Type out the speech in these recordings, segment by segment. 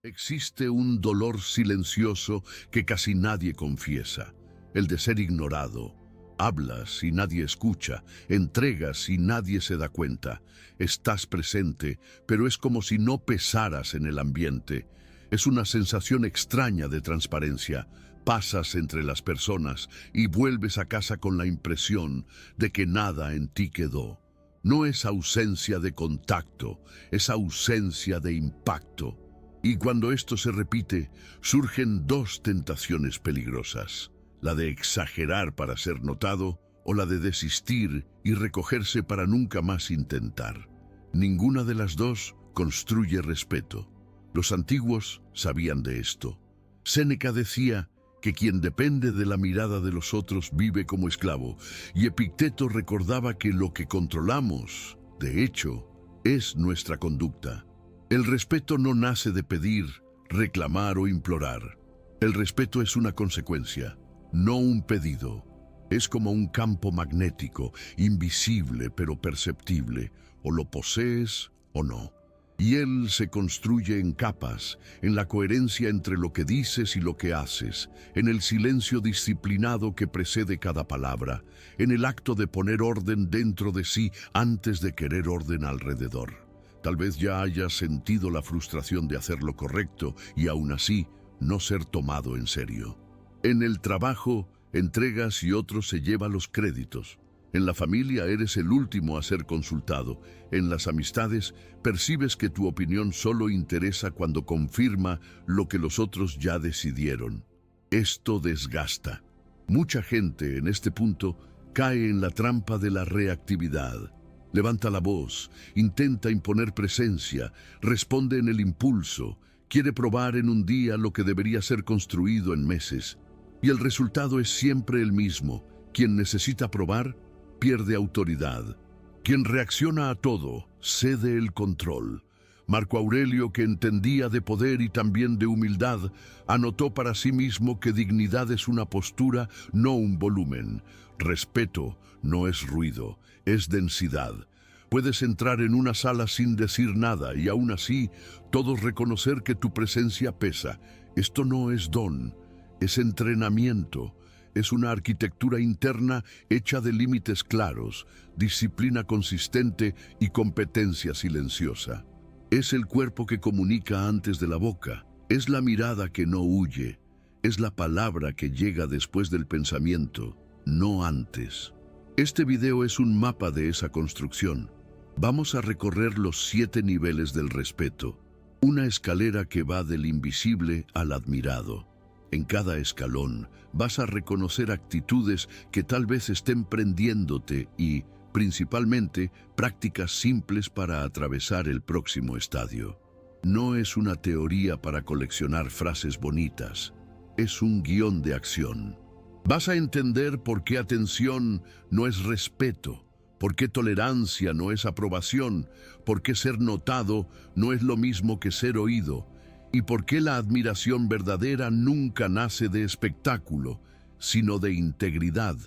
Existe un dolor silencioso que casi nadie confiesa, el de ser ignorado. Hablas y nadie escucha, entregas y nadie se da cuenta. Estás presente, pero es como si no pesaras en el ambiente. Es una sensación extraña de transparencia. Pasas entre las personas y vuelves a casa con la impresión de que nada en ti quedó. No es ausencia de contacto, es ausencia de impacto. Y cuando esto se repite, surgen dos tentaciones peligrosas: la de exagerar para ser notado o la de desistir y recogerse para nunca más intentar. Ninguna de las dos construye respeto. Los antiguos sabían de esto. Séneca decía que quien depende de la mirada de los otros vive como esclavo, y Epicteto recordaba que lo que controlamos, de hecho, es nuestra conducta. El respeto no nace de pedir, reclamar o implorar. El respeto es una consecuencia, no un pedido. Es como un campo magnético, invisible pero perceptible. O lo posees o no. Y él se construye en capas, en la coherencia entre lo que dices y lo que haces, en el silencio disciplinado que precede cada palabra, en el acto de poner orden dentro de sí antes de querer orden alrededor. Tal vez ya hayas sentido la frustración de hacer lo correcto y aún así no ser tomado en serio. En el trabajo, entregas y otro se lleva los créditos. En la familia eres el último a ser consultado. En las amistades percibes que tu opinión solo interesa cuando confirma lo que los otros ya decidieron. Esto desgasta. Mucha gente en este punto cae en la trampa de la reactividad. Levanta la voz, intenta imponer presencia, responde en el impulso, quiere probar en un día lo que debería ser construido en meses. Y el resultado es siempre el mismo. Quien necesita probar, pierde autoridad. Quien reacciona a todo, cede el control. Marco Aurelio, que entendía de poder y también de humildad, anotó para sí mismo que dignidad es una postura, no un volumen. Respeto no es ruido, es densidad. Puedes entrar en una sala sin decir nada y aún así todos reconocer que tu presencia pesa. Esto no es don, es entrenamiento. Es una arquitectura interna hecha de límites claros, disciplina consistente y competencia silenciosa. Es el cuerpo que comunica antes de la boca, es la mirada que no huye, es la palabra que llega después del pensamiento, no antes. Este video es un mapa de esa construcción. Vamos a recorrer los 7 niveles del respeto, una escalera que va del invisible al admirado. En cada escalón vas a reconocer actitudes que tal vez estén prendiéndote y, principalmente, prácticas simples para atravesar el próximo estadio. No es una teoría para coleccionar frases bonitas, es un guión de acción. Vas a entender por qué atención no es respeto, por qué tolerancia no es aprobación, por qué ser notado no es lo mismo que ser oído, y por qué la admiración verdadera nunca nace de espectáculo, sino de integridad.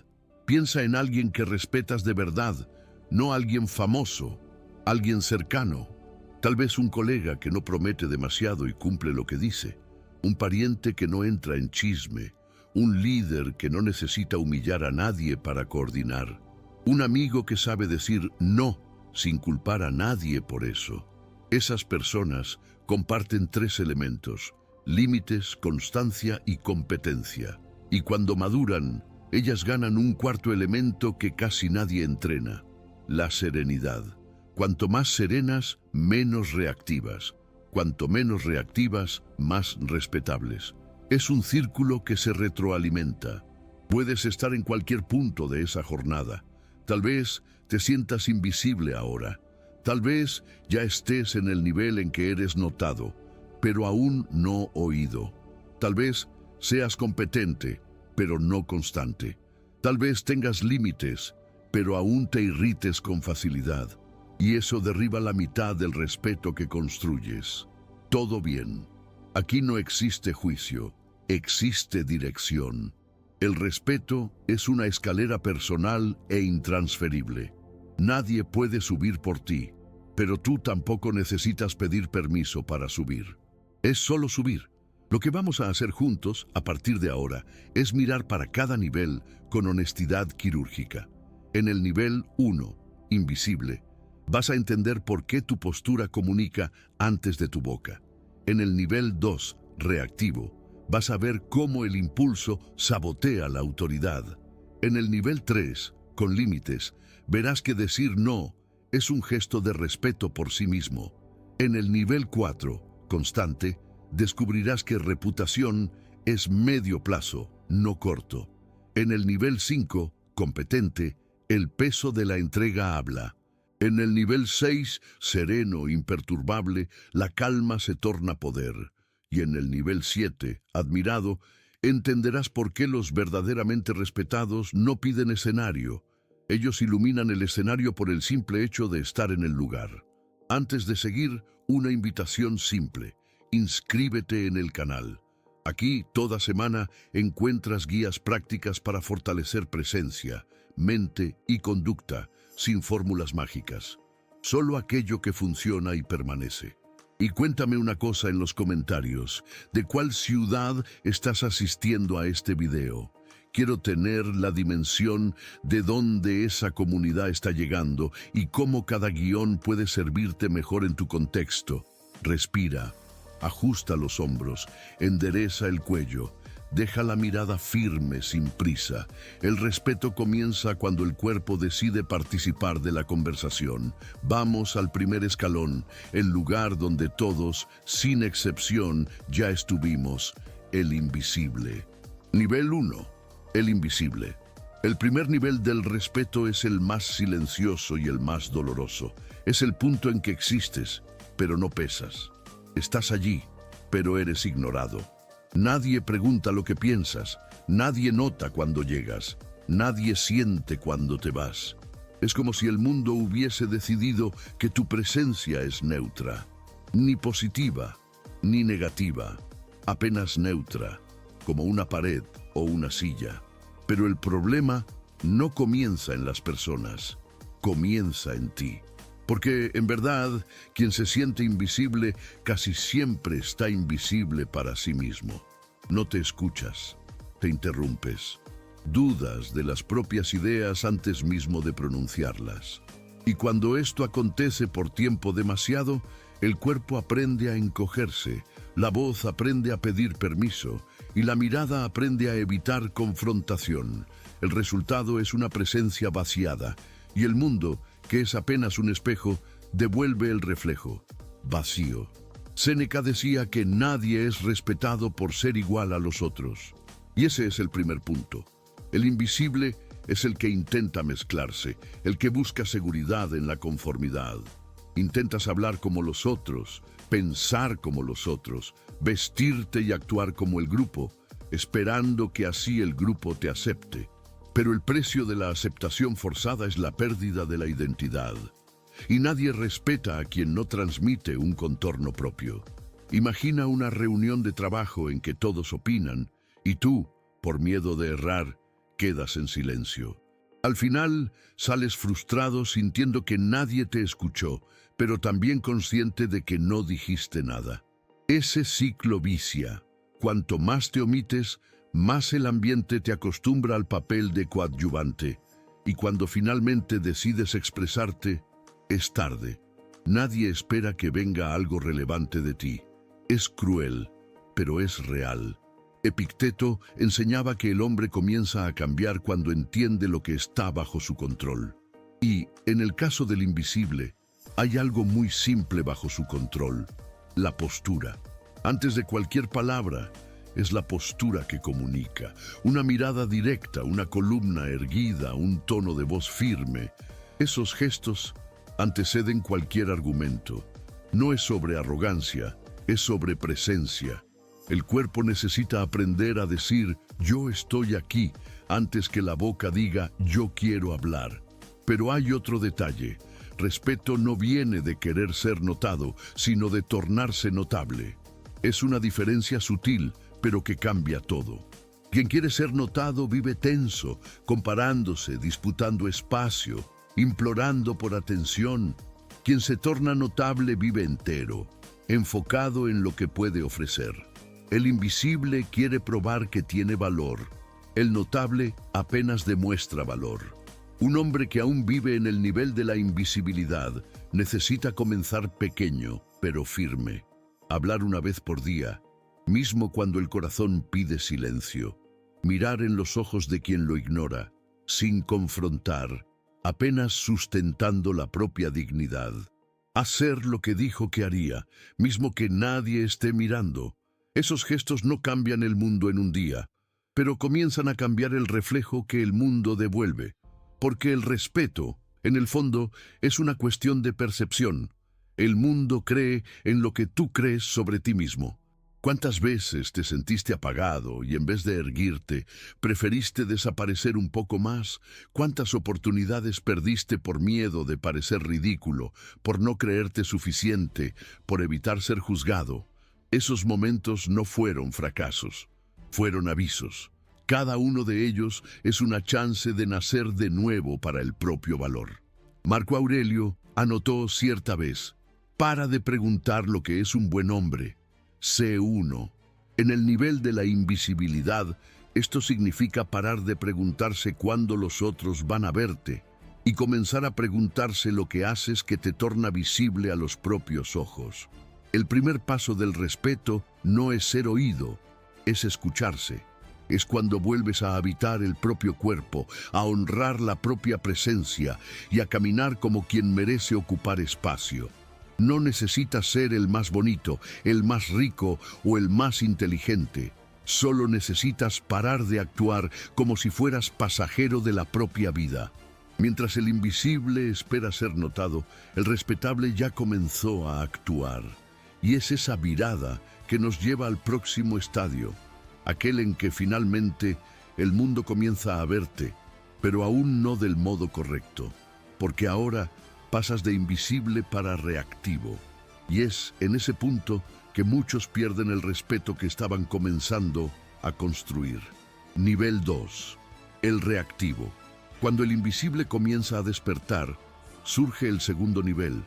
Piensa en alguien que respetas de verdad, no alguien famoso, alguien cercano. Tal vez un colega que no promete demasiado y cumple lo que dice, un pariente que no entra en chisme, un líder que no necesita humillar a nadie para coordinar, un amigo que sabe decir no sin culpar a nadie por eso. Esas personas comparten 3 elementos: límites, constancia y competencia. Y cuando maduran, ellas ganan un 4º elemento que casi nadie entrena: la serenidad. Cuanto más serenas, menos reactivas. Cuanto menos reactivas, más respetables. Es un círculo que se retroalimenta. Puedes estar en cualquier punto de esa jornada. Tal vez te sientas invisible ahora. Tal vez ya estés en el nivel en que eres notado, pero aún no oído. Tal vez seas competente, pero no constante. Tal vez tengas límites, pero aún te irrites con facilidad. Y eso derriba la mitad del respeto que construyes. Todo bien. Aquí no existe juicio, existe dirección. El respeto es una escalera personal e intransferible. Nadie puede subir por ti, pero tú tampoco necesitas pedir permiso para subir. Es solo subir. Lo que vamos a hacer juntos, a partir de ahora, es mirar para cada nivel con honestidad quirúrgica. En el nivel 1, invisible, vas a entender por qué tu postura comunica antes de tu boca. En el nivel 2, reactivo, vas a ver cómo el impulso sabotea la autoridad. En el nivel 3, con límites, verás que decir no es un gesto de respeto por sí mismo. En el nivel 4, constante, descubrirás que reputación es medio plazo, no corto. En el nivel 5, competente, el peso de la entrega habla. En el nivel 6, sereno, imperturbable, la calma se torna poder. Y en el nivel 7, admirado, entenderás por qué los verdaderamente respetados no piden escenario. Ellos iluminan el escenario por el simple hecho de estar en el lugar. Antes de seguir, una invitación simple. Inscríbete en el canal. Aquí, toda semana, encuentras guías prácticas para fortalecer presencia, mente y conducta, sin fórmulas mágicas. Solo aquello que funciona y permanece. Y cuéntame una cosa en los comentarios. ¿De cuál ciudad estás asistiendo a este video? Quiero tener la dimensión de dónde esa comunidad está llegando y cómo cada guión puede servirte mejor en tu contexto. Respira. Ajusta los hombros, endereza el cuello, deja la mirada firme sin prisa. El respeto comienza cuando el cuerpo decide participar de la conversación. Vamos al primer escalón, el lugar donde todos, sin excepción, ya estuvimos, el invisible. Nivel 1, el invisible. El primer nivel del respeto es el más silencioso y el más doloroso. Es el punto en que existes, pero no pesas. Estás allí, pero eres ignorado. Nadie pregunta lo que piensas, nadie nota cuando llegas, nadie siente cuando te vas. Es como si el mundo hubiese decidido que tu presencia es neutra, ni positiva, ni negativa, apenas neutra, como una pared o una silla. Pero el problema no comienza en las personas, comienza en ti. Porque, en verdad, quien se siente invisible casi siempre está invisible para sí mismo. No te escuchas, te interrumpes, dudas de las propias ideas antes mismo de pronunciarlas. Y cuando esto acontece por tiempo demasiado, el cuerpo aprende a encogerse, la voz aprende a pedir permiso y la mirada aprende a evitar confrontación. El resultado es una presencia vaciada y el mundo, que es apenas un espejo, devuelve el reflejo, vacío. Séneca decía que nadie es respetado por ser igual a los otros. Y ese es el primer punto. El invisible es el que intenta mezclarse, el que busca seguridad en la conformidad. Intentas hablar como los otros, pensar como los otros, vestirte y actuar como el grupo, esperando que así el grupo te acepte. Pero el precio de la aceptación forzada es la pérdida de la identidad. Y nadie respeta a quien no transmite un contorno propio. Imagina una reunión de trabajo en que todos opinan y tú, por miedo de errar, quedas en silencio. Al final, sales frustrado sintiendo que nadie te escuchó, pero también consciente de que no dijiste nada. Ese ciclo vicia. Cuanto más te omites, más el ambiente te acostumbra al papel de coadyuvante, y cuando finalmente decides expresarte, es tarde. Nadie espera que venga algo relevante de ti. Es cruel, pero es real. Epicteto enseñaba que el hombre comienza a cambiar cuando entiende lo que está bajo su control. Y, en el caso del invisible, hay algo muy simple bajo su control: la postura. Antes de cualquier palabra, es la postura que comunica. Una mirada directa, una columna erguida, un tono de voz firme. Esos gestos anteceden cualquier argumento. No es sobre arrogancia, es sobre presencia. El cuerpo necesita aprender a decir «yo estoy aquí» antes que la boca diga «yo quiero hablar». Pero hay otro detalle. Respeto no viene de querer ser notado, sino de tornarse notable. Es una diferencia sutil, pero que cambia todo. Quien quiere ser notado vive tenso, comparándose, disputando espacio, implorando por atención. Quien se torna notable vive entero, enfocado en lo que puede ofrecer. El invisible quiere probar que tiene valor. El notable apenas demuestra valor. Un hombre que aún vive en el nivel de la invisibilidad necesita comenzar pequeño, pero firme. Hablar una vez por día, mismo cuando el corazón pide silencio. Mirar en los ojos de quien lo ignora, sin confrontar, apenas sustentando la propia dignidad. Hacer lo que dijo que haría, mismo que nadie esté mirando. Esos gestos no cambian el mundo en un día, pero comienzan a cambiar el reflejo que el mundo devuelve. Porque el respeto, en el fondo, es una cuestión de percepción. El mundo cree en lo que tú crees sobre ti mismo. ¿Cuántas veces te sentiste apagado y en vez de erguirte, preferiste desaparecer un poco más? ¿Cuántas oportunidades perdiste por miedo de parecer ridículo, por no creerte suficiente, por evitar ser juzgado? Esos momentos no fueron fracasos, fueron avisos. Cada uno de ellos es una chance de nacer de nuevo para el propio valor. Marco Aurelio anotó cierta vez: para de preguntar lo que es un buen hombre. Sé uno. En el nivel de la invisibilidad, esto significa parar de preguntarse cuándo los otros van a verte y comenzar a preguntarse lo que haces que te torna visible a los propios ojos. El primer paso del respeto no es ser oído, es escucharse. Es cuando vuelves a habitar el propio cuerpo, a honrar la propia presencia y a caminar como quien merece ocupar espacio. No necesitas ser el más bonito, el más rico o el más inteligente. Solo necesitas parar de actuar como si fueras pasajero de la propia vida. Mientras el invisible espera ser notado, el respetable ya comenzó a actuar. Y es esa mirada que nos lleva al próximo estadio, aquel en que finalmente el mundo comienza a verte, pero aún no del modo correcto, porque ahora pasas de invisible para reactivo. Y es en ese punto que muchos pierden el respeto que estaban comenzando a construir. Nivel 2. El reactivo. Cuando el invisible comienza a despertar, surge el segundo nivel,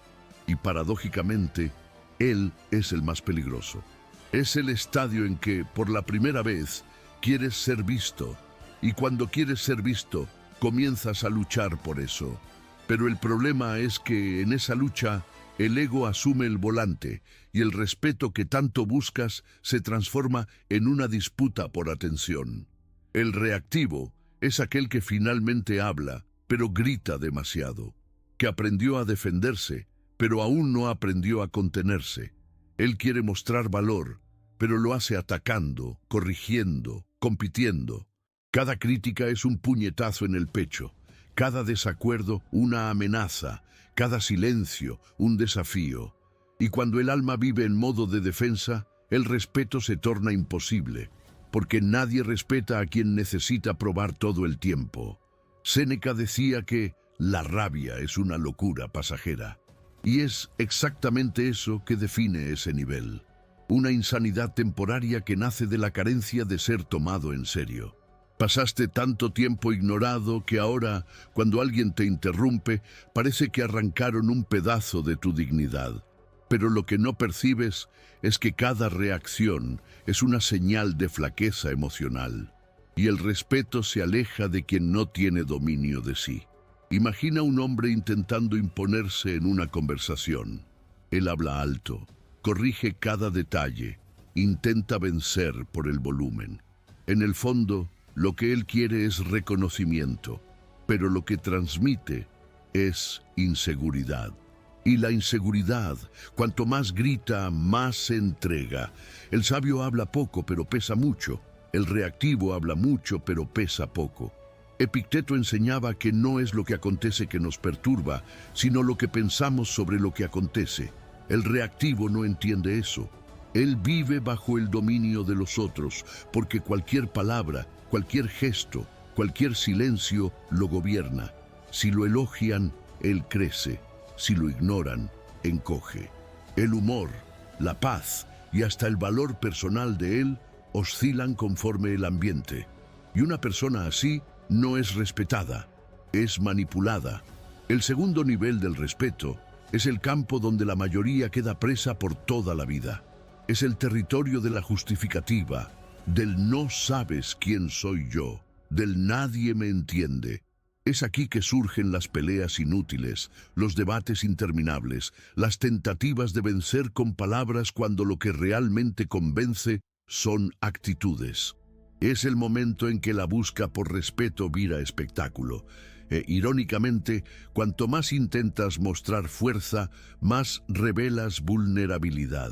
y paradójicamente, él es el más peligroso. Es el estadio en que, por la primera vez, quieres ser visto, y cuando quieres ser visto, comienzas a luchar por eso. Pero el problema es que en esa lucha, el ego asume el volante, y el respeto que tanto buscas se transforma en una disputa por atención. El reactivo es aquel que finalmente habla, pero grita demasiado, que aprendió a defenderse, pero aún no aprendió a contenerse. Él quiere mostrar valor, pero lo hace atacando, corrigiendo, compitiendo. Cada crítica es un puñetazo en el pecho, cada desacuerdo una amenaza, cada silencio un desafío. Y cuando el alma vive en modo de defensa, el respeto se torna imposible, porque nadie respeta a quien necesita probar todo el tiempo. Séneca decía que la rabia es una locura pasajera. Y es exactamente eso que define ese nivel. Una insanidad temporaria que nace de la carencia de ser tomado en serio. Pasaste tanto tiempo ignorado que ahora, cuando alguien te interrumpe, parece que arrancaron un pedazo de tu dignidad. Pero lo que no percibes es que cada reacción es una señal de flaqueza emocional. Y el respeto se aleja de quien no tiene dominio de sí. Imagina un hombre intentando imponerse en una conversación. Él habla alto, corrige cada detalle, intenta vencer por el volumen. En el fondo, lo que él quiere es reconocimiento, pero lo que transmite es inseguridad. Y la inseguridad, cuanto más grita, más se entrega. El sabio habla poco, pero pesa mucho. El reactivo habla mucho, pero pesa poco. Epicteto enseñaba que no es lo que acontece que nos perturba, sino lo que pensamos sobre lo que acontece. El reactivo no entiende eso. Él vive bajo el dominio de los otros, porque cualquier palabra, cualquier gesto, cualquier silencio lo gobierna. Si lo elogian, él crece. Si lo ignoran, encoge. El humor, la paz y hasta el valor personal de él oscilan conforme el ambiente. Y una persona así no es respetada, es manipulada. El segundo nivel del respeto Es el campo donde la mayoría queda presa por toda la vida. Es el territorio de la justificativa, del no sabes quién soy yo, del nadie me entiende. Es aquí que surgen las peleas inútiles, los debates interminables, las tentativas de vencer con palabras cuando lo que realmente convence son actitudes. Es el momento en que la busca por respeto vira espectáculo. Irónicamente, cuanto más intentas mostrar fuerza, más revelas vulnerabilidad.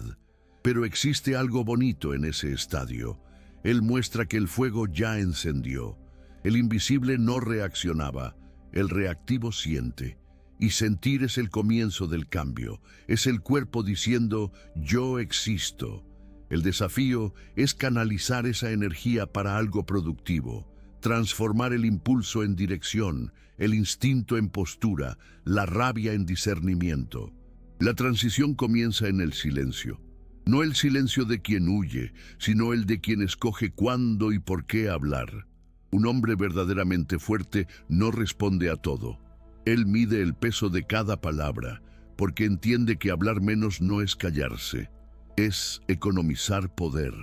Pero existe algo bonito en ese estadio. Él muestra que el fuego ya encendió. El invisible no reaccionaba, el reactivo siente. Y sentir es el comienzo del cambio. Es el cuerpo diciendo, yo existo. El desafío es canalizar esa energía para algo productivo. Transformar el impulso en dirección, el instinto en postura, la rabia en discernimiento. La transición comienza en el silencio. No el silencio de quien huye, sino el de quien escoge cuándo y por qué hablar. Un hombre verdaderamente fuerte no responde a todo. Él mide el peso de cada palabra, porque entiende que hablar menos no es callarse, es economizar poder.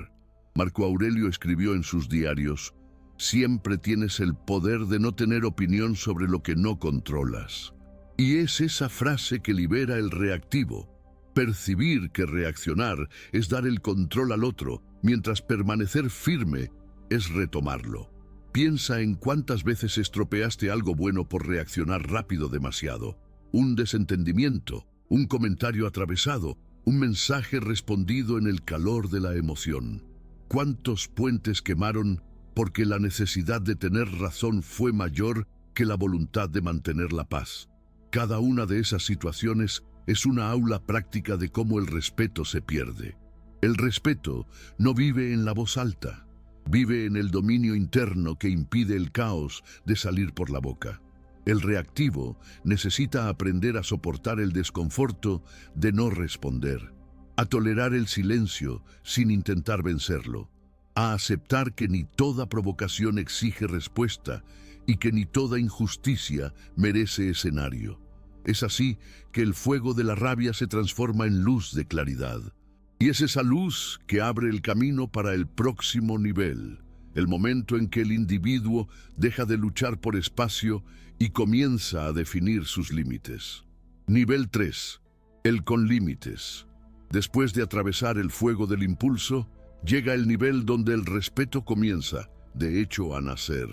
Marco Aurelio escribió en sus diarios, siempre tienes el poder de no tener opinión sobre lo que no controlas. Y es esa frase que libera el reactivo. Percibir que reaccionar es dar el control al otro, mientras permanecer firme es retomarlo. Piensa en cuántas veces estropeaste algo bueno por reaccionar rápido demasiado. Un desentendimiento, un comentario atravesado, un mensaje respondido en el calor de la emoción. ¿Cuántos puentes quemaron porque la necesidad de tener razón fue mayor que la voluntad de mantener la paz? Cada una de esas situaciones es una aula práctica de cómo el respeto se pierde. El respeto no vive en la voz alta, vive en el dominio interno que impide el caos de salir por la boca. El reactivo necesita aprender a soportar el desconforto de no responder, a tolerar el silencio sin intentar vencerlo, a aceptar que ni toda provocación exige respuesta y que ni toda injusticia merece escenario. Es así que el fuego de la rabia se transforma en luz de claridad. Y es esa luz que abre el camino para el próximo nivel, el momento en que el individuo deja de luchar por espacio y comienza a definir sus límites. Nivel 3. El con límites. Después de atravesar el fuego del impulso, llega el nivel donde el respeto comienza, de hecho, a nacer.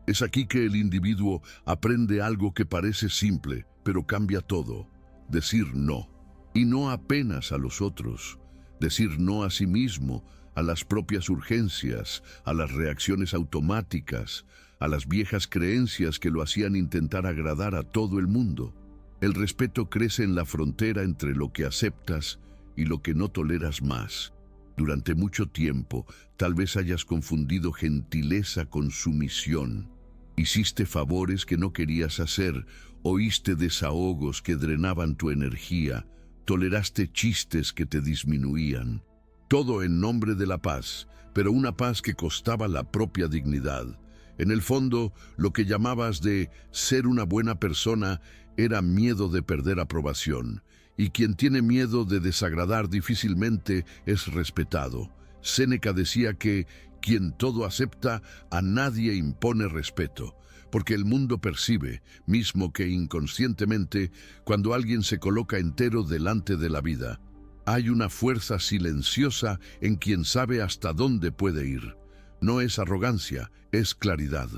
Es aquí que el individuo aprende algo que parece simple, pero cambia todo. Decir no. Y no apenas a los otros. Decir no a sí mismo, a las propias urgencias, a las reacciones automáticas, a las viejas creencias que lo hacían intentar agradar a todo el mundo. El respeto crece en la frontera entre lo que aceptas y lo que no toleras más. Durante mucho tiempo, tal vez hayas confundido gentileza con sumisión. Hiciste favores que no querías hacer, oíste desahogos que drenaban tu energía, toleraste chistes que te disminuían. Todo en nombre de la paz, pero una paz que costaba la propia dignidad. En el fondo, lo que llamabas de ser una buena persona era miedo de perder aprobación. Y quien tiene miedo de desagradar difícilmente es respetado. Séneca decía que quien todo acepta, a nadie impone respeto, porque el mundo percibe, mismo que inconscientemente, cuando alguien se coloca entero delante de la vida. Hay una fuerza silenciosa en quien sabe hasta dónde puede ir. No es arrogancia, es claridad.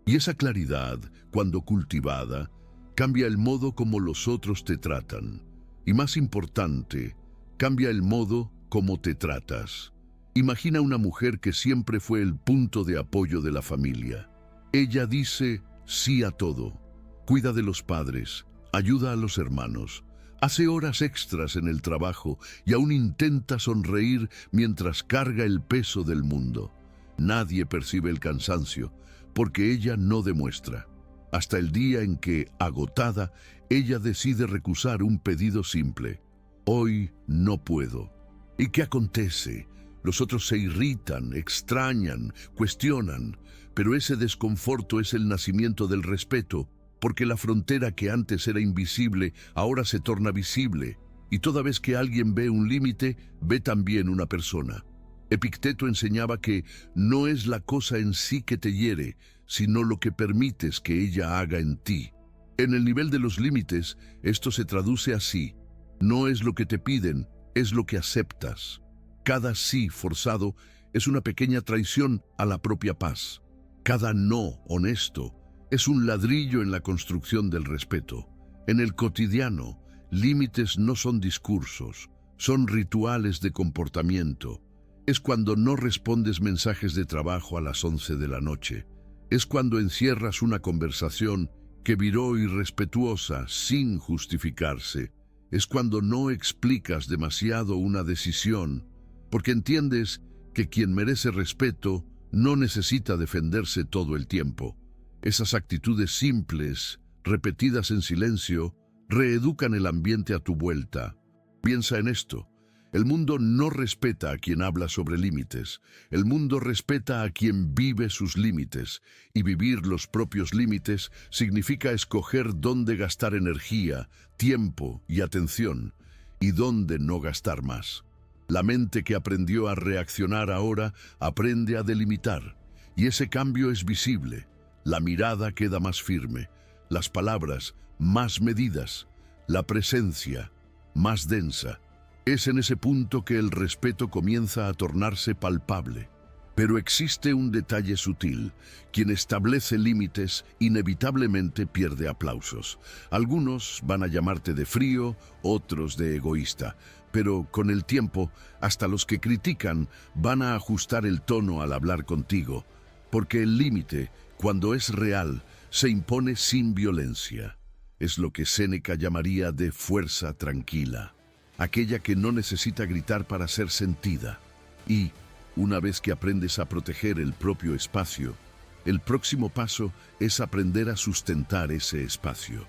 Y esa claridad, cuando cultivada, cambia el modo como los otros te tratan. Y más importante, cambia el modo como te tratas. Imagina una mujer que siempre fue el punto de apoyo de la familia. Ella dice sí a todo. Cuida de los padres, ayuda a los hermanos, hace horas extras en el trabajo y aún intenta sonreír mientras carga el peso del mundo. Nadie percibe el cansancio, porque ella no demuestra. Hasta el día en que, agotada, ella decide recusar un pedido simple. Hoy no puedo. ¿Y qué acontece? Los otros se irritan, extrañan, cuestionan, pero ese desconforto es el nacimiento del respeto, porque la frontera que antes era invisible ahora se torna visible, y toda vez que alguien ve un límite, ve también una persona. Epicteto enseñaba que no es la cosa en sí que te hiere, sino lo que permites que ella haga en ti. En el nivel de los límites, esto se traduce así: no es lo que te piden, es lo que aceptas. Cada sí forzado es una pequeña traición a la propia paz. Cada no honesto es un ladrillo en la construcción del respeto. En el cotidiano, límites no son discursos, son rituales de comportamiento. Es cuando no respondes mensajes de trabajo a las 11 de la noche. Es cuando encierras una conversación que viró irrespetuosa sin justificarse. Es cuando no explicas demasiado una decisión, porque entiendes que quien merece respeto no necesita defenderse todo el tiempo. Esas actitudes simples, repetidas en silencio, reeducan el ambiente a tu vuelta. Piensa en esto: el mundo no respeta a quien habla sobre límites. El mundo respeta a quien vive sus límites. Y vivir los propios límites significa escoger dónde gastar energía, tiempo y atención, y dónde no gastar más. La mente que aprendió a reaccionar ahora aprende a delimitar, y ese cambio es visible. La mirada queda más firme, las palabras más medidas, la presencia más densa. Es en ese punto que el respeto comienza a tornarse palpable. Pero existe un detalle sutil: quien establece límites inevitablemente pierde aplausos. Algunos van a llamarte de frío, otros de egoísta, pero con el tiempo, hasta los que critican van a ajustar el tono al hablar contigo, porque el límite, cuando es real, se impone sin violencia. Es lo que Séneca llamaría de fuerza tranquila, aquella que no necesita gritar para ser sentida. Y, una vez que aprendes a proteger el propio espacio, el próximo paso es aprender a sustentar ese espacio.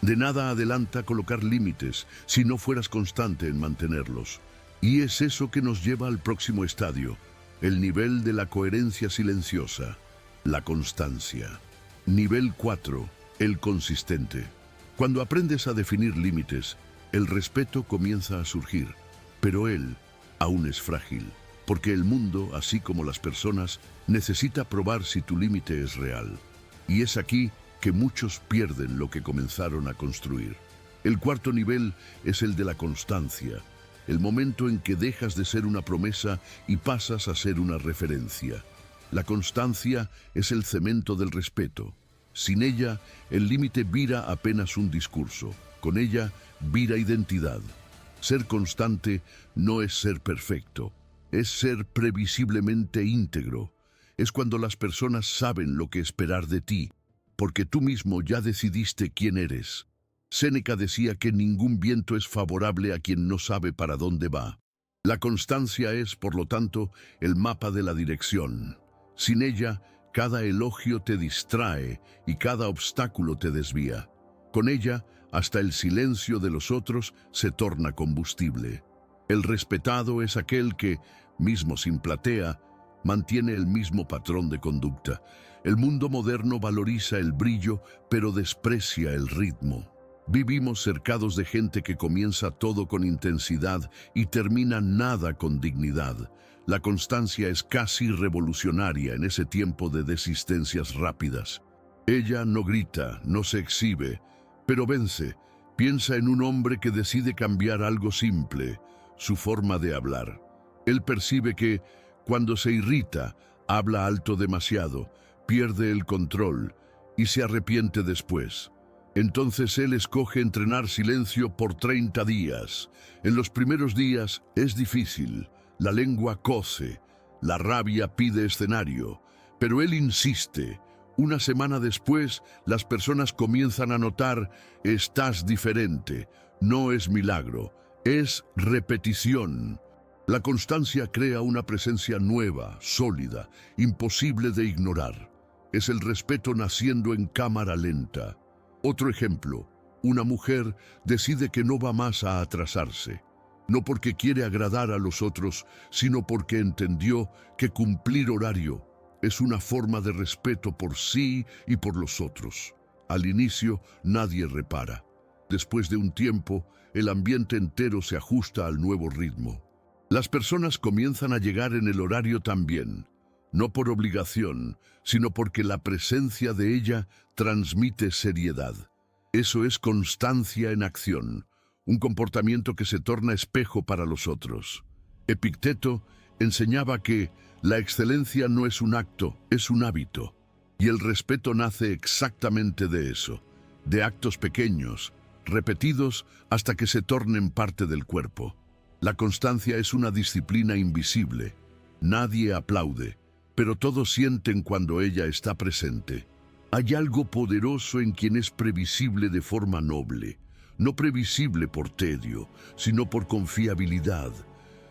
De nada adelanta colocar límites si no fueras constante en mantenerlos. Y es eso que nos lleva al próximo estadio, el nivel de la coherencia silenciosa, la constancia. Nivel 4, el consistente. Cuando aprendes a definir límites, el respeto comienza a surgir, pero él aún es frágil, porque el mundo, así como las personas, necesita probar si tu límite es real. Y es aquí que muchos pierden lo que comenzaron a construir. El cuarto nivel es el de la constancia, el momento en que dejas de ser una promesa y pasas a ser una referencia. La constancia es el cemento del respeto. Sin ella, el límite vira apenas un discurso. Con ella, vira identidad. Ser constante no es ser perfecto, es ser previsiblemente íntegro. Es cuando las personas saben lo que esperar de ti, porque tú mismo ya decidiste quién eres. Séneca decía que ningún viento es favorable a quien no sabe para dónde va. La constancia es, por lo tanto, el mapa de la dirección. Sin ella, cada elogio te distrae y cada obstáculo te desvía. Con ella, hasta el silencio de los otros se torna combustible. El respetado es aquel que, mismo sin platea, mantiene el mismo patrón de conducta. El mundo moderno valoriza el brillo, pero desprecia el ritmo. Vivimos cercados de gente que comienza todo con intensidad y termina nada con dignidad. La constancia es casi revolucionaria en ese tiempo de desistencias rápidas. Ella no grita, no se exhibe, pero vence. Piensa en un hombre que decide cambiar algo simple, su forma de hablar. Él percibe que, cuando se irrita, habla alto demasiado, pierde el control y se arrepiente después. Entonces él escoge entrenar silencio por 30 días. En los primeros días es difícil, la lengua cose, la rabia pide escenario, pero él insiste. Una semana después, las personas comienzan a notar: estás diferente. No es milagro, es repetición. La constancia crea una presencia nueva, sólida, imposible de ignorar. Es el respeto naciendo en cámara lenta. Otro ejemplo: una mujer decide que no va más a atrasarse. No porque quiere agradar a los otros, sino porque entendió que cumplir horario es una forma de respeto por sí y por los otros. Al inicio, nadie repara. Después de un tiempo, el ambiente entero se ajusta al nuevo ritmo. Las personas comienzan a llegar en el horario también, no por obligación, sino porque la presencia de ella transmite seriedad. Eso es constancia en acción, un comportamiento que se torna espejo para los otros. Epicteto enseñaba que la excelencia no es un acto, es un hábito. Y el respeto nace exactamente de eso, de actos pequeños, repetidos hasta que se tornen parte del cuerpo. La constancia es una disciplina invisible. Nadie aplaude, pero todos sienten cuando ella está presente. Hay algo poderoso en quien es previsible de forma noble, no previsible por tedio, sino por confiabilidad.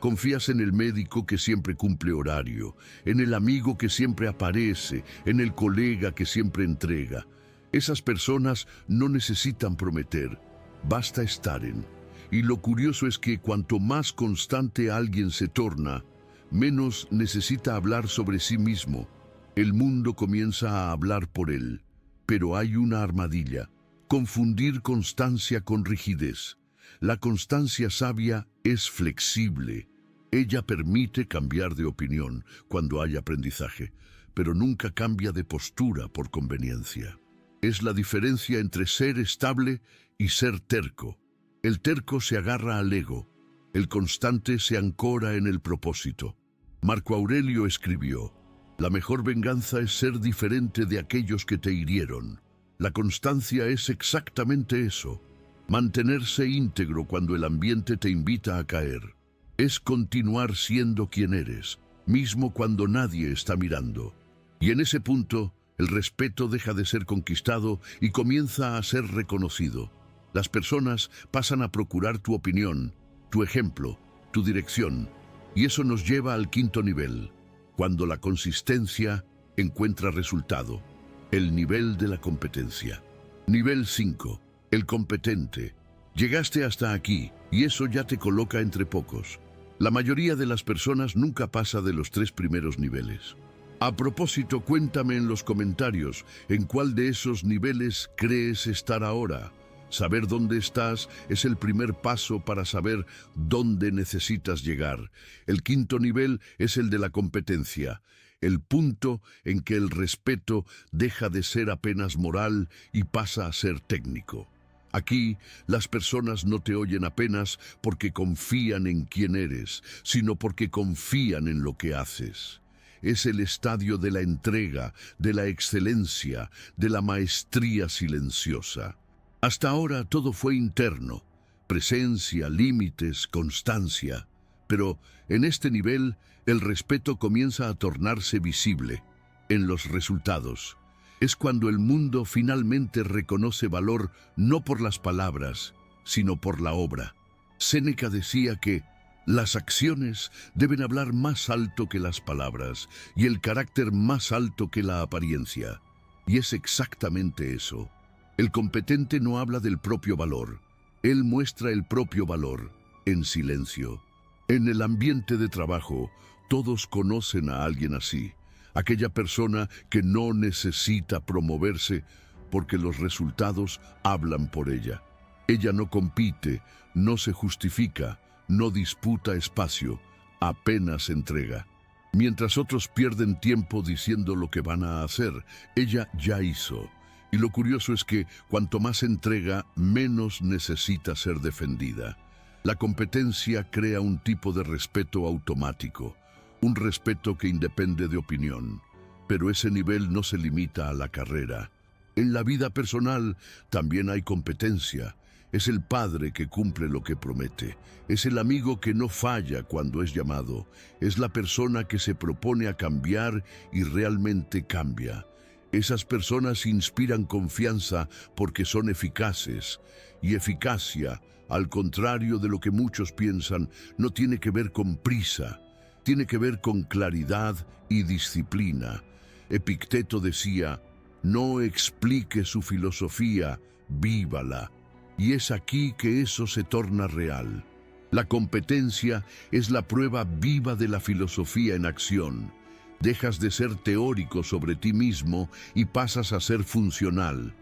Confías en el médico que siempre cumple horario, en el amigo que siempre aparece, en el colega que siempre entrega. Esas personas no necesitan prometer, basta estar en. Y lo curioso es que cuanto más constante alguien se torna, menos necesita hablar sobre sí mismo. El mundo comienza a hablar por él. Pero hay una armadilla: confundir constancia con rigidez. La constancia sabia es flexible. Ella permite cambiar de opinión cuando hay aprendizaje, pero nunca cambia de postura por conveniencia. Es la diferencia entre ser estable y ser terco. El terco se agarra al ego, el constante se ancora en el propósito. Marco Aurelio escribió: la mejor venganza es ser diferente de aquellos que te hirieron. La constancia es exactamente eso, mantenerse íntegro cuando el ambiente te invita a caer. Es continuar siendo quien eres, mismo cuando nadie está mirando. Y en ese punto, el respeto deja de ser conquistado y comienza a ser reconocido. Las personas pasan a procurar tu opinión, tu ejemplo, tu dirección. Y eso nos lleva al quinto nivel, cuando la consistencia encuentra resultado. El nivel de la competencia. Nivel 5. El competente. Llegaste hasta aquí y eso ya te coloca entre pocos. La mayoría de las personas nunca pasa de los 3 primeros niveles. A propósito, cuéntame en los comentarios en cuál de esos niveles crees estar ahora. Saber dónde estás es el primer paso para saber dónde necesitas llegar. El quinto nivel es el de la competencia, el punto en que el respeto deja de ser apenas moral y pasa a ser técnico. Aquí, las personas no te oyen apenas porque confían en quién eres, sino porque confían en lo que haces. Es el estadio de la entrega, de la excelencia, de la maestría silenciosa. Hasta ahora todo fue interno, presencia, límites, constancia. Pero en este nivel, el respeto comienza a tornarse visible, en los resultados. Es cuando el mundo finalmente reconoce valor no por las palabras, sino por la obra. Séneca decía que las acciones deben hablar más alto que las palabras y el carácter más alto que la apariencia. Y es exactamente eso. El competente no habla del propio valor. Él muestra el propio valor, en silencio. En el ambiente de trabajo, todos conocen a alguien así. Aquella persona que no necesita promoverse porque los resultados hablan por ella. Ella no compite, no se justifica, no disputa espacio, apenas entrega. Mientras otros pierden tiempo diciendo lo que van a hacer, ella ya hizo. Y lo curioso es que cuanto más entrega, menos necesita ser defendida. La competencia crea un tipo de respeto automático. Un respeto que independe de opinión, pero ese nivel no se limita a la carrera. En la vida personal también hay competencia. Es el padre que cumple lo que promete. Es el amigo que no falla cuando es llamado. Es la persona que se propone a cambiar y realmente cambia. Esas personas inspiran confianza porque son eficaces. Y eficacia, al contrario de lo que muchos piensan, no tiene que ver con prisa. Tiene que ver con claridad y disciplina. Epicteto decía: no explique su filosofía, vívala. Y es aquí que eso se torna real. La competencia es la prueba viva de la filosofía en acción. Dejas de ser teórico sobre ti mismo y pasas a ser funcional.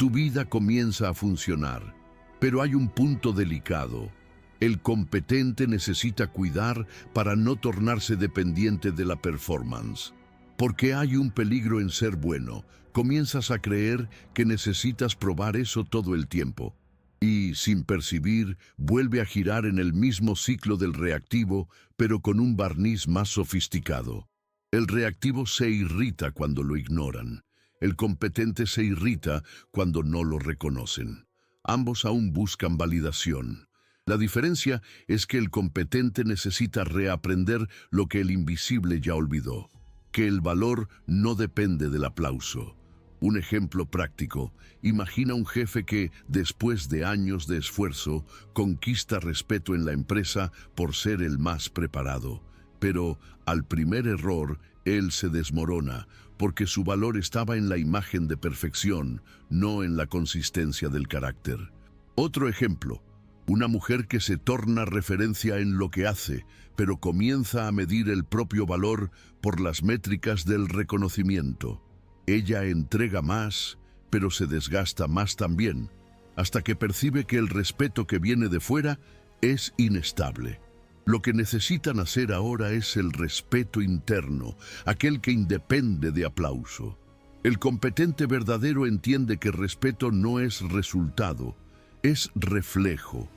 tu vida comienza a funcionar. Pero hay un punto delicado. El competente necesita cuidar para no tornarse dependiente de la performance. Porque hay un peligro en ser bueno. Comienzas a creer que necesitas probar eso todo el tiempo. Y, sin percibir, vuelve a girar en el mismo ciclo del reactivo, pero con un barniz más sofisticado. El reactivo se irrita cuando lo ignoran. El competente se irrita cuando no lo reconocen. Ambos aún buscan validación. La diferencia es que el competente necesita reaprender lo que el invisible ya olvidó, que el valor no depende del aplauso. Un ejemplo práctico: imagina un jefe que, después de años de esfuerzo, conquista respeto en la empresa por ser el más preparado. Pero, al primer error, él se desmorona, porque su valor estaba en la imagen de perfección, no en la consistencia del carácter. Otro ejemplo: una mujer que se torna referencia en lo que hace, pero comienza a medir el propio valor por las métricas del reconocimiento. Ella entrega más, pero se desgasta más también, hasta que percibe que el respeto que viene de fuera es inestable. Lo que necesitan hacer ahora es el respeto interno, aquel que independe de aplauso. El competente verdadero entiende que respeto no es resultado, es reflejo.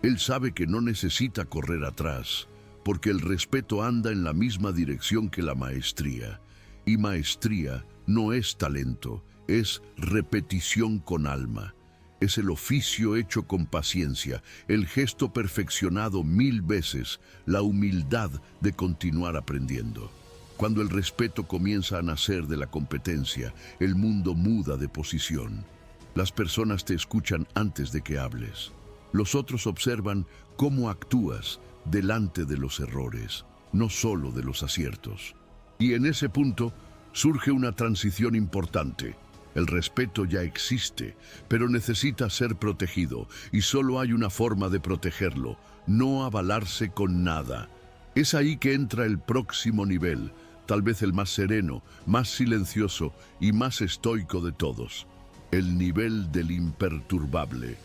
Él sabe que no necesita correr atrás, porque el respeto anda en la misma dirección que la maestría. Y maestría no es talento, es repetición con alma. Es el oficio hecho con paciencia, el gesto perfeccionado 1000 veces, la humildad de continuar aprendiendo. Cuando el respeto comienza a nacer de la competencia, el mundo muda de posición. Las personas te escuchan antes de que hables. Los otros observan cómo actúas delante de los errores, no solo de los aciertos. Y en ese punto surge una transición importante. El respeto ya existe, pero necesita ser protegido, y solo hay una forma de protegerlo: no avalarse con nada. Es ahí que entra el próximo nivel, tal vez el más sereno, más silencioso y más estoico de todos. El nivel del imperturbable.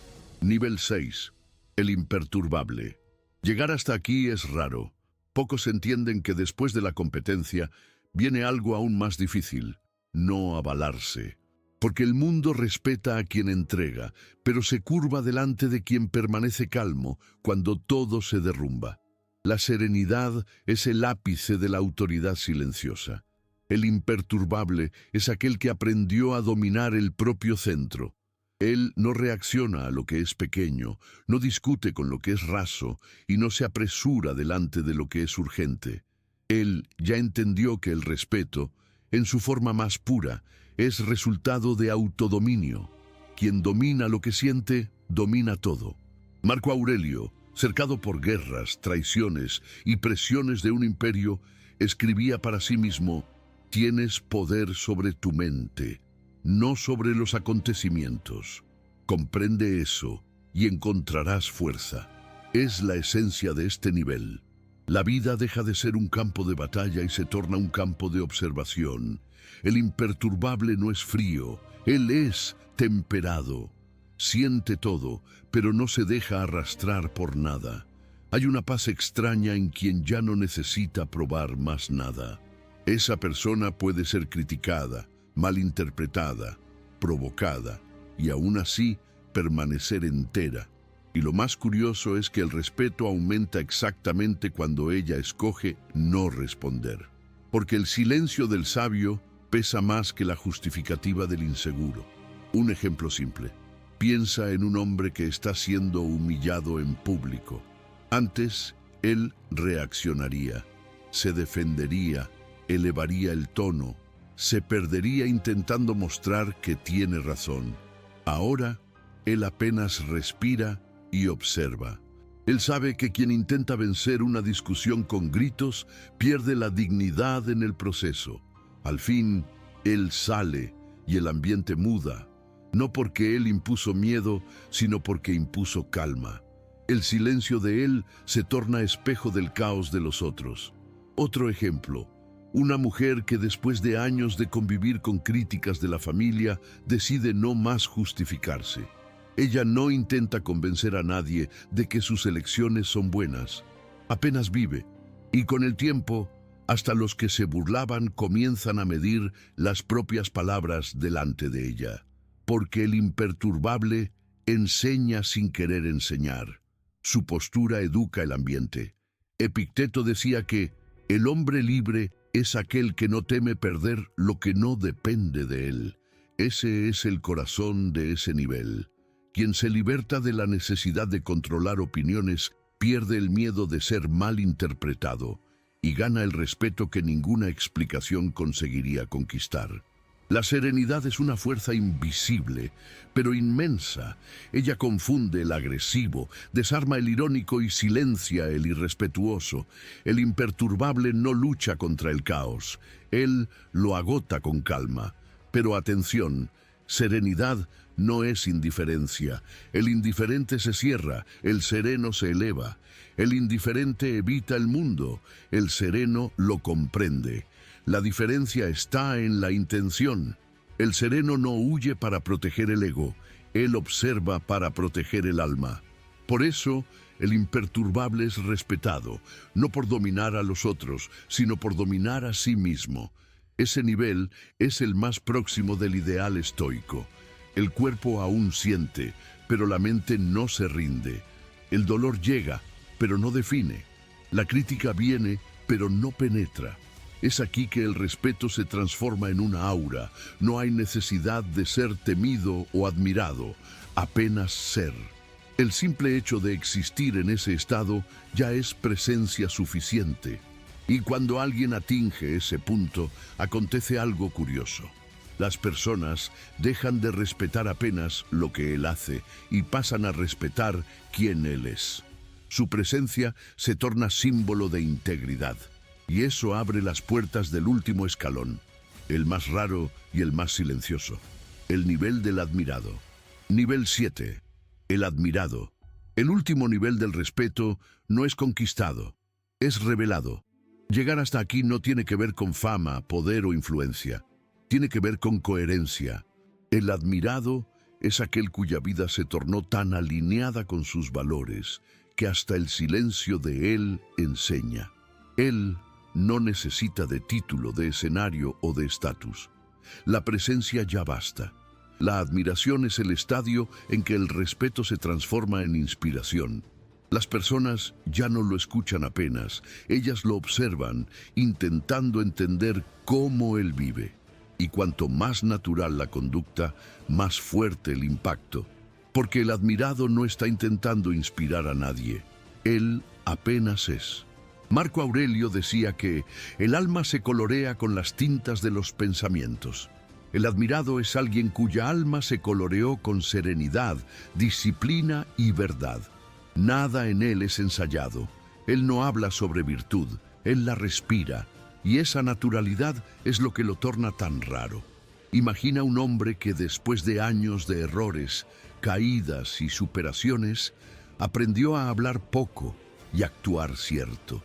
Nivel 6. El imperturbable. Llegar hasta aquí es raro. Pocos entienden que después de la competencia viene algo aún más difícil: no avalarse. Porque el mundo respeta a quien entrega, pero se curva delante de quien permanece calmo cuando todo se derrumba. La serenidad es el ápice de la autoridad silenciosa. El imperturbable es aquel que aprendió a dominar el propio centro. Él no reacciona a lo que es pequeño, no discute con lo que es raso y no se apresura delante de lo que es urgente. Él ya entendió que el respeto, en su forma más pura, es resultado de autodominio. Quien domina lo que siente, domina todo. Marco Aurelio, cercado por guerras, traiciones y presiones de un imperio, escribía para sí mismo: tienes poder sobre tu mente, no sobre los acontecimientos. Comprende eso y encontrarás fuerza. Es la esencia de este nivel. La vida deja de ser un campo de batalla y se torna un campo de observación. El imperturbable no es frío, él es temperado. Siente todo, pero no se deja arrastrar por nada. Hay una paz extraña en quien ya no necesita probar más nada. Esa persona puede ser criticada, malinterpretada, provocada, y aún así permanecer entera. Y lo más curioso es que el respeto aumenta exactamente cuando ella escoge no responder. Porque el silencio del sabio pesa más que la justificativa del inseguro. Un ejemplo simple: piensa en un hombre que está siendo humillado en público. Antes, él reaccionaría, se defendería, elevaría el tono, se perdería intentando mostrar que tiene razón. Ahora, él apenas respira y observa. Él sabe que quien intenta vencer una discusión con gritos pierde la dignidad en el proceso. Al fin, él sale y el ambiente muda, no porque él impuso miedo, sino porque impuso calma. El silencio de él se torna espejo del caos de los otros. Otro ejemplo: Una mujer que después de años de convivir con críticas de la familia decide no más justificarse. Ella no intenta convencer a nadie de que sus elecciones son buenas. Apenas vive, y con el tiempo, hasta los que se burlaban comienzan a medir las propias palabras delante de ella. Porque el imperturbable enseña sin querer enseñar. Su postura educa el ambiente. Epicteto decía que el hombre libre es aquel que no teme perder lo que no depende de él. Ese es el corazón de ese nivel. Quien se liberta de la necesidad de controlar opiniones pierde el miedo de ser mal interpretado y gana el respeto que ninguna explicación conseguiría conquistar. La serenidad es una fuerza invisible, pero inmensa. Ella confunde el agresivo, desarma el irónico y silencia el irrespetuoso. El imperturbable no lucha contra el caos. Él lo agota con calma. Pero atención, serenidad no es indiferencia. El indiferente se cierra, el sereno se eleva. El indiferente evita el mundo, el sereno lo comprende. La diferencia está en la intención. El sereno no huye para proteger el ego, él observa para proteger el alma. Por eso, el imperturbable es respetado, no por dominar a los otros, sino por dominar a sí mismo. Ese nivel es el más próximo del ideal estoico. El cuerpo aún siente, pero la mente no se rinde. El dolor llega, pero no define. La crítica viene, pero no penetra. Es aquí que el respeto se transforma en una aura. No hay necesidad de ser temido o admirado, apenas ser. El simple hecho de existir en ese estado ya es presencia suficiente. Y cuando alguien atinge ese punto, acontece algo curioso. Las personas dejan de respetar apenas lo que él hace y pasan a respetar quién él es. Su presencia se torna símbolo de integridad. Y eso abre las puertas del último escalón, el más raro y el más silencioso, el nivel del admirado. Nivel 7. El admirado. El último nivel del respeto no es conquistado, es revelado. Llegar hasta aquí no tiene que ver con fama, poder o influencia. Tiene que ver con coherencia. El admirado es aquel cuya vida se tornó tan alineada con sus valores que hasta el silencio de él enseña. Él no necesita de título, de escenario o de estatus. La presencia ya basta. La admiración es el estadio en que el respeto se transforma en inspiración. Las personas ya no lo escuchan apenas, ellas lo observan, intentando entender cómo él vive. Y cuanto más natural la conducta, más fuerte el impacto. Porque el admirado no está intentando inspirar a nadie. Él apenas es. Marco Aurelio decía que el alma se colorea con las tintas de los pensamientos. El admirado es alguien cuya alma se coloreó con serenidad, disciplina y verdad. Nada en él es ensayado. Él no habla sobre virtud, él la respira, y esa naturalidad es lo que lo torna tan raro. Imagina un hombre que después de años de errores, caídas y superaciones, aprendió a hablar poco y actuar cierto.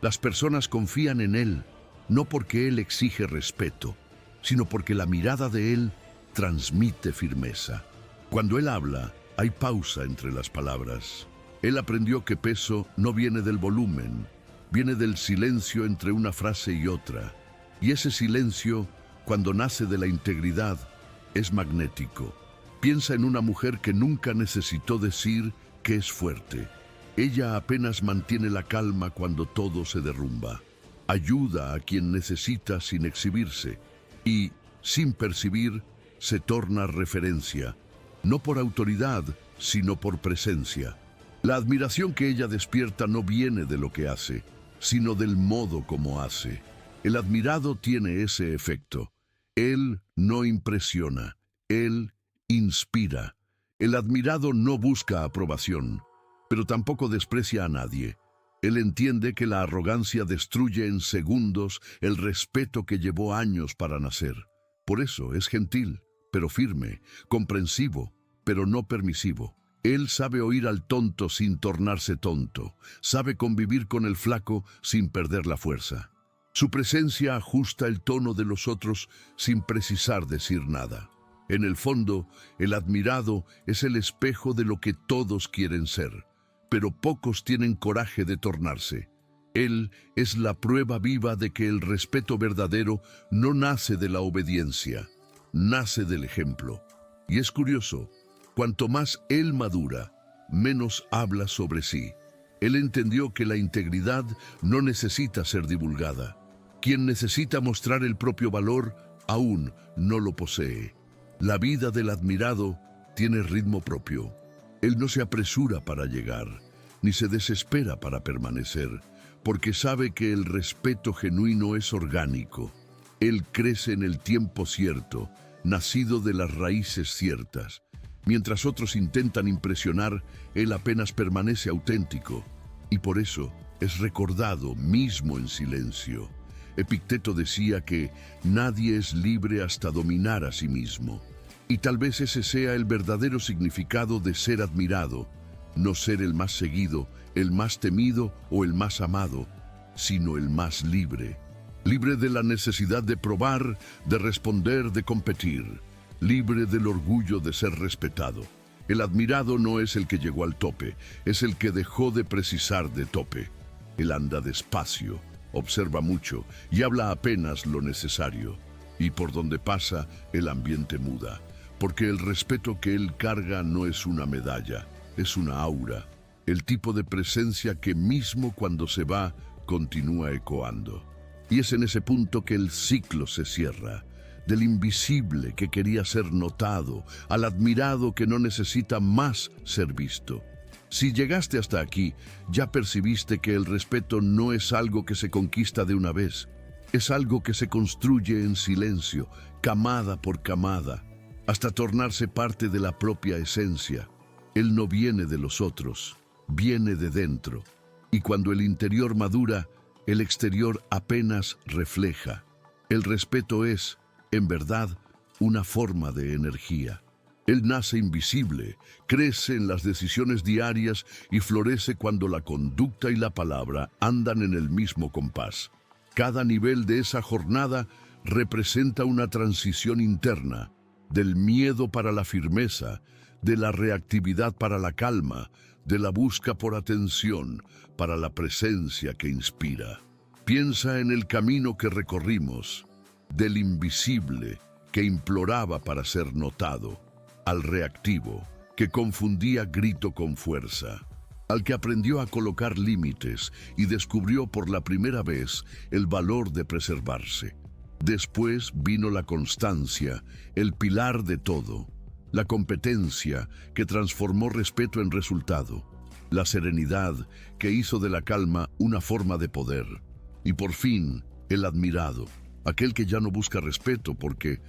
Las personas confían en él, no porque él exige respeto, sino porque la mirada de él transmite firmeza. Cuando él habla, hay pausa entre las palabras. Él aprendió que peso no viene del volumen, viene del silencio entre una frase y otra. Y ese silencio, cuando nace de la integridad, es magnético. Piensa en una mujer que nunca necesitó decir que es fuerte. Ella apenas mantiene la calma cuando todo se derrumba. Ayuda a quien necesita sin exhibirse y, sin percibir, se torna referencia, no por autoridad, sino por presencia. La admiración que ella despierta no viene de lo que hace, sino del modo como hace. El admirado tiene ese efecto. Él no impresiona, él inspira. El admirado no busca aprobación, pero tampoco desprecia a nadie. Él entiende que la arrogancia destruye en segundos el respeto que llevó años para nacer. Por eso es gentil, pero firme, comprensivo, pero no permisivo. Él sabe oír al tonto sin tornarse tonto, sabe convivir con el flaco sin perder la fuerza. Su presencia ajusta el tono de los otros sin precisar decir nada. En el fondo, el admirado es el espejo de lo que todos quieren ser, pero pocos tienen coraje de tornarse. Él es la prueba viva de que el respeto verdadero no nace de la obediencia, nace del ejemplo. Y es curioso, cuanto más él madura, menos habla sobre sí. Él entendió que la integridad no necesita ser divulgada. Quien necesita mostrar el propio valor, aún no lo posee. La vida del admirado tiene ritmo propio. Él no se apresura para llegar, ni se desespera para permanecer, porque sabe que el respeto genuino es orgánico. Él crece en el tiempo cierto, nacido de las raíces ciertas. Mientras otros intentan impresionar, él apenas permanece auténtico, y por eso es recordado mismo en silencio. Epicteto decía que nadie es libre hasta dominar a sí mismo. Y tal vez ese sea el verdadero significado de ser admirado, no ser el más seguido, el más temido o el más amado, sino el más libre. Libre de la necesidad de probar, de responder, de competir. Libre del orgullo de ser respetado. El admirado no es el que llegó al tope, es el que dejó de precisar de tope. Él anda despacio, observa mucho y habla apenas lo necesario. Y por donde pasa, el ambiente muda. Porque el respeto que él carga no es una medalla, es una aura. El tipo de presencia que mismo cuando se va, continúa ecoando. Y es en ese punto que el ciclo se cierra. Del invisible que quería ser notado, al admirado que no necesita más ser visto. Si llegaste hasta aquí, ya percibiste que el respeto no es algo que se conquista de una vez. Es algo que se construye en silencio, camada por camada, hasta tornarse parte de la propia esencia. Él no viene de los otros, viene de dentro. Y cuando el interior madura, el exterior apenas refleja. El respeto es, en verdad, una forma de energía. Él nace invisible, crece en las decisiones diarias y florece cuando la conducta y la palabra andan en el mismo compás. Cada nivel de esa jornada representa una transición interna, del miedo para la firmeza, de la reactividad para la calma, de la busca por atención, para la presencia que inspira. Piensa en el camino que recorrimos, del invisible que imploraba para ser notado, al reactivo que confundía grito con fuerza, al que aprendió a colocar límites y descubrió por la primera vez el valor de preservarse. Después vino la constancia, el pilar de todo, la competencia que transformó respeto en resultado, la serenidad que hizo de la calma una forma de poder, y por fin el admirado, aquel que ya no busca respeto porque